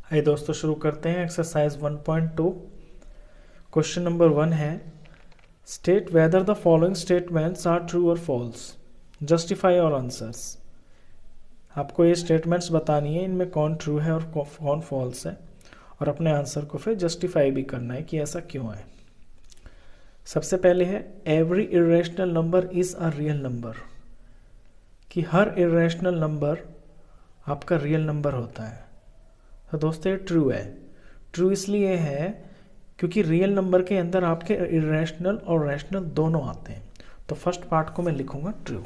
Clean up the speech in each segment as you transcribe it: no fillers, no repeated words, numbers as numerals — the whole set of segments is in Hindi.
हाय दोस्तों, शुरू करते हैं एक्सरसाइज 1.2। क्वेश्चन नंबर 1 है, state whether the following statements are true और फॉल्स, जस्टिफाई और आंसर्स। आपको ये स्टेटमेंट्स बतानी है, इनमें कौन ट्रू है और कौन फॉल्स है, और अपने आंसर को फिर जस्टिफाई भी करना है कि ऐसा क्यों है। सबसे पहले है, every irrational number is a real number, कि हर इरेशनल नंबर आपका रियल नंबर होता है। तो दोस्तों ये ट्रू है। ट्रू इसलिए है क्योंकि रियल नंबर के अंदर आपके इरेशनल और रैशनल दोनों आते हैं। तो फर्स्ट पार्ट को मैं लिखूंगा ट्रू।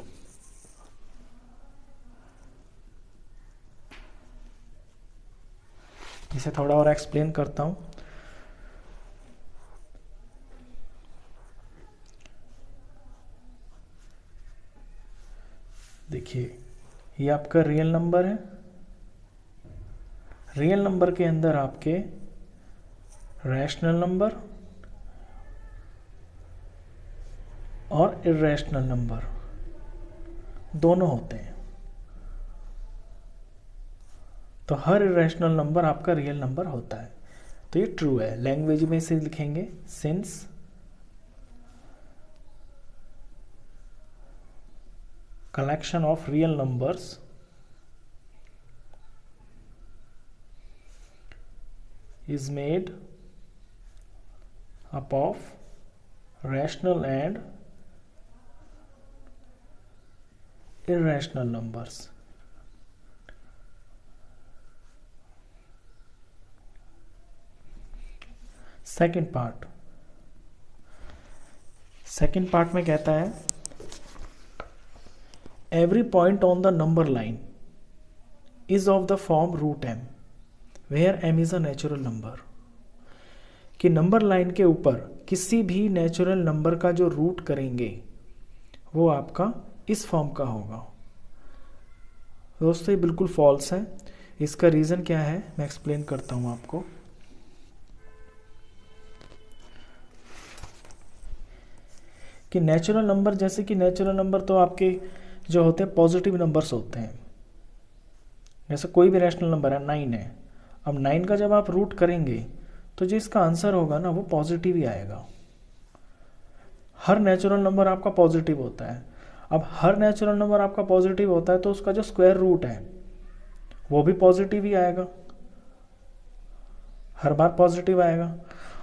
इसे थोड़ा और एक्सप्लेन करता हूं। देखिए, ये आपका रियल नंबर है। रियल नंबर के अंदर आपके रैशनल नंबर और इरेशनल नंबर दोनों होते हैं। तो हर इरेशनल नंबर आपका रियल नंबर होता है। तो ये ट्रू है। लैंग्वेज में इसे लिखेंगे, since collection of real numbers is made up of rational and irrational numbers. Second part में कहता है, every point on the number line is of the form root m where m is a natural number। कि नंबर लाइन के ऊपर किसी भी नेचुरल नंबर का जो रूट करेंगे वो आपका इस फॉर्म का होगा। दोस्तों ये बिल्कुल फॉल्स है। इसका रीज़न क्या है मैं एक्सप्लेन करता हूँ आपको। कि नेचुरल नंबर, जैसे कि नेचुरल नंबर तो आपके जो होते हैं पॉजिटिव नंबर्स होते हैं। जैसे कोई भी रैशनल नंबर है, 9 है। अब 9 का जब आप रूट करेंगे तो जो इसका आंसर होगा ना वो पॉजिटिव ही आएगा। हर नेचुरल नंबर आपका पॉजिटिव होता है। अब हर नेचुरल नंबर आपका पॉजिटिव होता है तो उसका जो स्क्वायर रूट है वो भी पॉजिटिव ही आएगा, हर बार पॉजिटिव आएगा।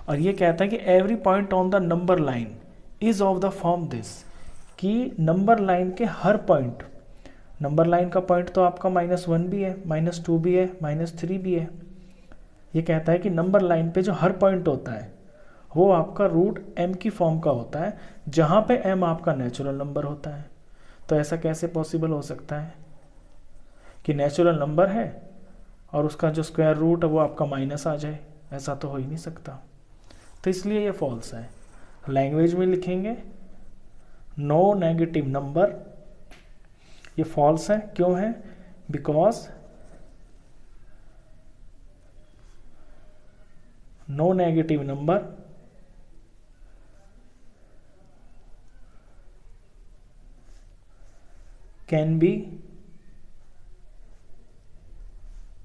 और ये कहता है कि every point on the number line is of the form this, कि नंबर लाइन के हर पॉइंट, नंबर लाइन का पॉइंट तो आपका -1 भी है, -2 भी है, -3 भी है। ये कहता है कि नंबर लाइन पे जो हर पॉइंट होता है वो आपका रूट m की फॉर्म का होता है, जहाँ पे m आपका नेचुरल नंबर होता है। तो ऐसा कैसे पॉसिबल हो सकता है कि नेचुरल नंबर है और उसका जो स्क्वायर रूट है वो आपका माइनस आ जाए? ऐसा तो हो ही नहीं सकता। तो इसलिए ये फॉल्स है। लैंग्वेज में लिखेंगे नो नेगेटिव नंबर। ये फॉल्स है। क्यों है? Because no negative number can be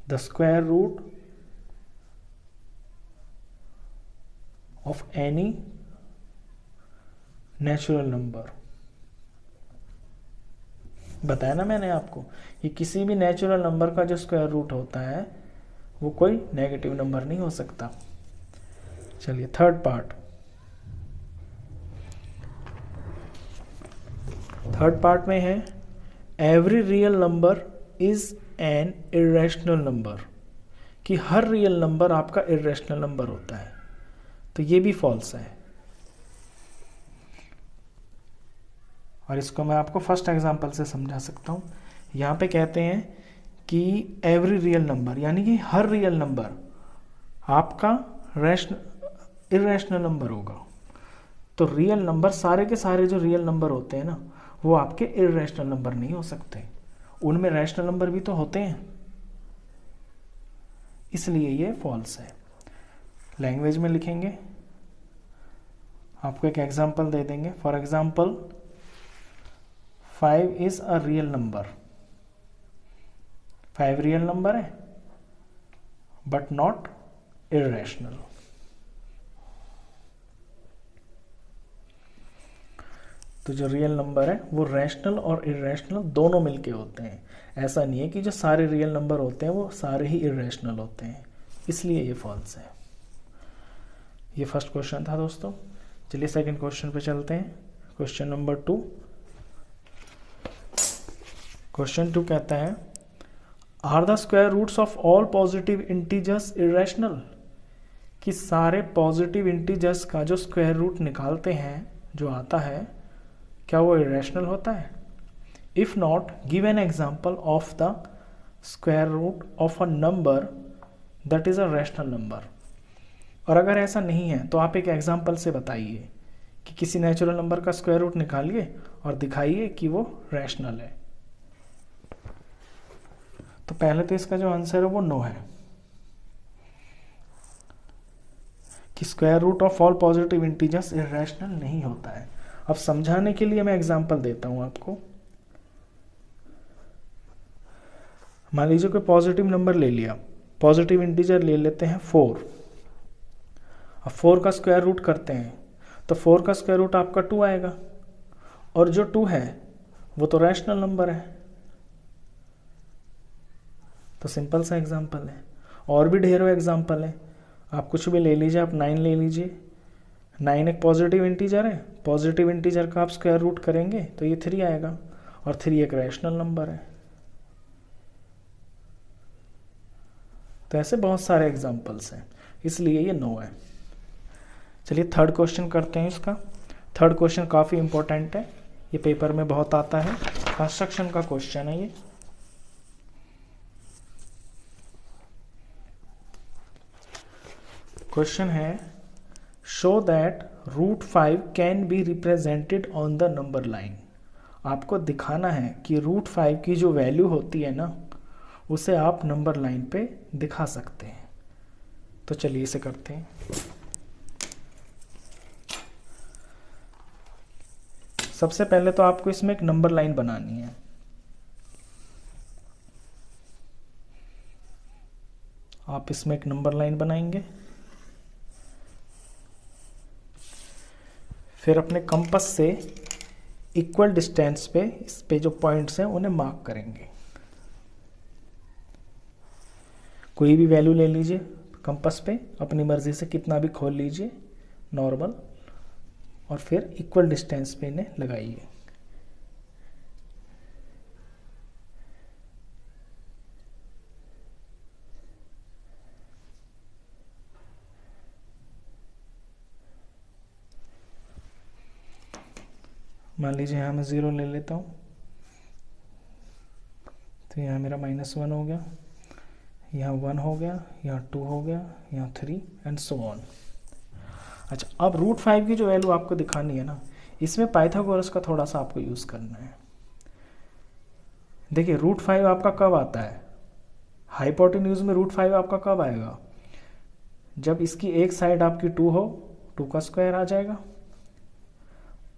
the square root of any natural number. बताया ना मैंने आपको, ये किसी भी नेचुरल नंबर का जो स्क्वायर रूट होता है वो कोई नेगेटिव नंबर नहीं हो सकता। चलिए थर्ड पार्ट में है, every real number is an irrational number, कि हर रियल नंबर आपका इरेशनल नंबर होता है। तो ये भी फॉल्स है। और इसको मैं आपको फर्स्ट एग्जांपल से समझा सकता हूँ। यहाँ पे कहते हैं कि एवरी रियल नंबर, यानी कि हर रियल नंबर आपका इरेशनल नंबर होगा। तो रियल नंबर, सारे के सारे जो रियल नंबर होते हैं ना वो आपके इरेशनल नंबर नहीं हो सकते, उनमें रैशनल नंबर भी तो होते हैं, इसलिए ये फॉल्स है। लैंग्वेज में लिखेंगे, आपको एक एग्जांपल दे देंगे। For example 5 is a real number. 5 real number है, बट नॉट इर्रेशनल। तो जो रियल नंबर है वो रैशनल और इर्रेशनल दोनों मिलके होते हैं। ऐसा नहीं है कि जो सारे रियल नंबर होते हैं वो सारे ही इर्रेशनल होते हैं, इसलिए ये फॉल्स है। ये फर्स्ट क्वेश्चन था दोस्तों। चलिए सेकंड क्वेश्चन पे चलते हैं। Question number 2। क्वेश्चन 2 कहता है are the square roots of all positive integers irrational, कि सारे पॉजिटिव इंटीजर्स का जो स्क्वायर रूट निकालते हैं जो आता है क्या वो इर्रेशनल होता है? If not give an example of the square root of a number that is a rational number. और अगर ऐसा नहीं है तो आप एक एग्जाम्पल से बताइए कि किसी नेचुरल नंबर का स्क्वायर रूट निकालिए और दिखाइए कि वो रैशनल है। तो पहले तो इसका जो आंसर है वो नो है, कि square root of all positive integers irrational नहीं होता है। अब समझाने के लिए मैं एग्जांपल देता हूं आपको। मान लीजिए कोई पॉजिटिव नंबर ले लिया, पॉजिटिव इंटीजर ले लेते हैं 4। अब 4 का स्क्वायर रूट करते हैं तो 4 का स्क्वायर रूट आपका 2 आएगा, और जो 2 है वो तो रैशनल नंबर है। तो सिंपल सा एग्जांपल है। और भी ढेरों एग्जांपल है, आप कुछ भी ले लीजिए। आप 9 ले लीजिए, 9 एक पॉजिटिव इंटीजर है, पॉजिटिव इंटीजर का आप स्क्वायर रूट करेंगे तो ये 3 आएगा, और 3 एक रैशनल नंबर है। तो ऐसे बहुत सारे एग्जांपल्स हैं, इसलिए ये नो है। चलिए थर्ड क्वेश्चन करते हैं इसका। थर्ड क्वेश्चन काफ़ी इंपॉर्टेंट है, ये पेपर में बहुत आता है, कंस्ट्रक्शन का क्वेश्चन है ये। क्वेश्चन है show that √5 can be represented on the number line. आपको दिखाना है कि √5 की जो वैल्यू होती है ना उसे आप नंबर लाइन पे दिखा सकते हैं। तो चलिए इसे करते हैं। सबसे पहले तो आपको इसमें एक नंबर लाइन बनानी है। आप इसमें एक नंबर लाइन बनाएंगे, फिर अपने कंपास से इक्वल डिस्टेंस पे इस पे जो पॉइंट्स हैं उन्हें मार्क करेंगे। कोई भी वैल्यू ले लीजिए कंपास पे, अपनी मर्जी से कितना भी खोल लीजिए नॉर्मल, और फिर इक्वल डिस्टेंस पे इन्हें लगाइए। मान लीजिए यहाँ मैं 0 ले लेता हूँ, तो यहाँ मेरा -1 हो गया, यहाँ 1 हो गया, यहाँ 2 हो गया, यहाँ 3 एंड सो ऑन। अच्छा, अब √5 की जो वैल्यू आपको दिखानी है ना, इसमें पाइथागोरस का थोड़ा सा आपको यूज़ करना है। देखिए √5 आपका कब आता है, हाइपोटेन्यूज में √5 आपका कब आएगा? जब इसकी एक साइड आपकी 2 हो, 2 का स्क्वायर आ जाएगा,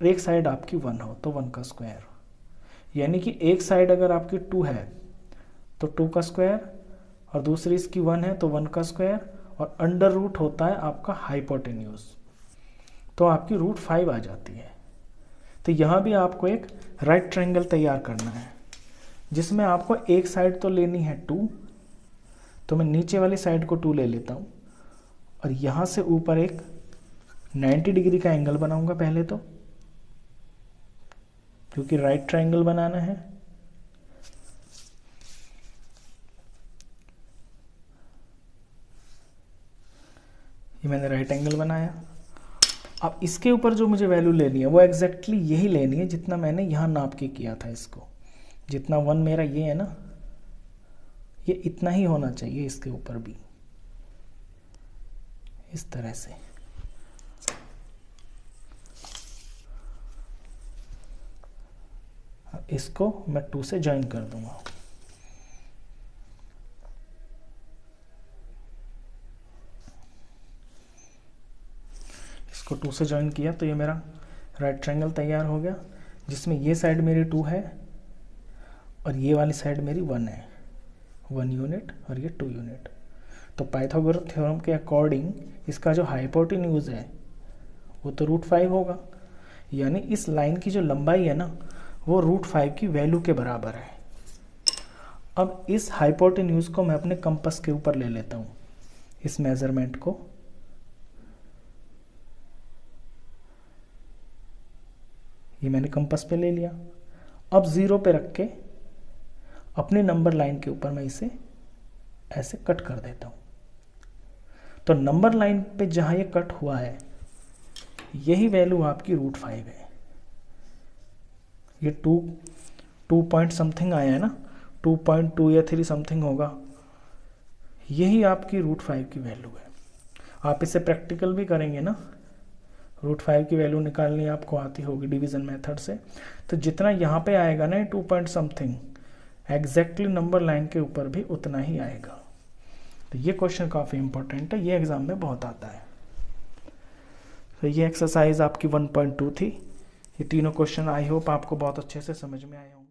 एक साइड आपकी 1 हो तो 1 का स्क्वायर। यानी कि एक साइड अगर आपकी 2 है तो 2 का स्क्वायर, और दूसरी इसकी 1 है तो 1 का स्क्वायर, और अंडर रूट होता है आपका हाइपोटेन्यूज, तो आपकी √5 आ जाती है। तो यहाँ भी आपको एक राइट ट्रायंगल तैयार करना है, जिसमें आपको एक साइड तो लेनी है 2, तो मैं नीचे वाली साइड को 2 ले लेता हूँ, और यहाँ से ऊपर एक 90 डिग्री का एंगल बनाऊंगा पहले तो, क्योंकि राइट ट्रायंगल बनाना है। ये मैंने राइट एंगल बनाया। अब इसके ऊपर जो मुझे वैल्यू लेनी है वो एग्जैक्टली यही लेनी है जितना मैंने यहाँ नाप के किया था। इसको जितना 1 मेरा ये है ना, ये इतना ही होना चाहिए इसके ऊपर भी, इस तरह से। इसको मैं 2 से ज्वाइन कर दूंगा। इसको 2 से ज्वाइन किया तो ये मेरा राइट ट्रायंगल तैयार हो गया, जिसमें ये साइड मेरी 2 है और ये वाली साइड मेरी 1 है, 1 यूनिट और ये 2 यूनिट। तो पाइथागोरस थ्योरम के अकॉर्डिंग इसका जो हाइपोटेन्यूज है वो तो √5 होगा, यानी इस लाइन की जो लंबाई है ना वो √5 की वैल्यू के बराबर है। अब इस हाइपोटेन्यूज को मैं अपने कंपास के ऊपर ले लेता हूँ, इस मेजरमेंट को ये मैंने कंपास पे ले लिया। अब 0 पे रख के अपने नंबर लाइन के ऊपर मैं इसे ऐसे कट कर देता हूँ। तो नंबर लाइन पे जहाँ ये कट हुआ है यही वैल्यू आपकी √5 है। ये 2 पॉइंट समथिंग आया है ना, 2.2 या 3 समथिंग होगा, यही आपकी √5 की वैल्यू है। आप इसे प्रैक्टिकल भी करेंगे ना, √5 की वैल्यू निकालनी आपको आती होगी डिवीजन मेथड से, तो जितना यहाँ पे आएगा ना 2 point something, exactly number line के ऊपर भी उतना ही आएगा। तो ये क्वेश्चन काफ़ी इंपॉर्टेंट है, ये एग्जाम में बहुत आता है। तो ये एक्सरसाइज आपकी 1.2 थी। ये तीनों क्वेश्चन आई होप आपको बहुत अच्छे से समझ में आए होंगे।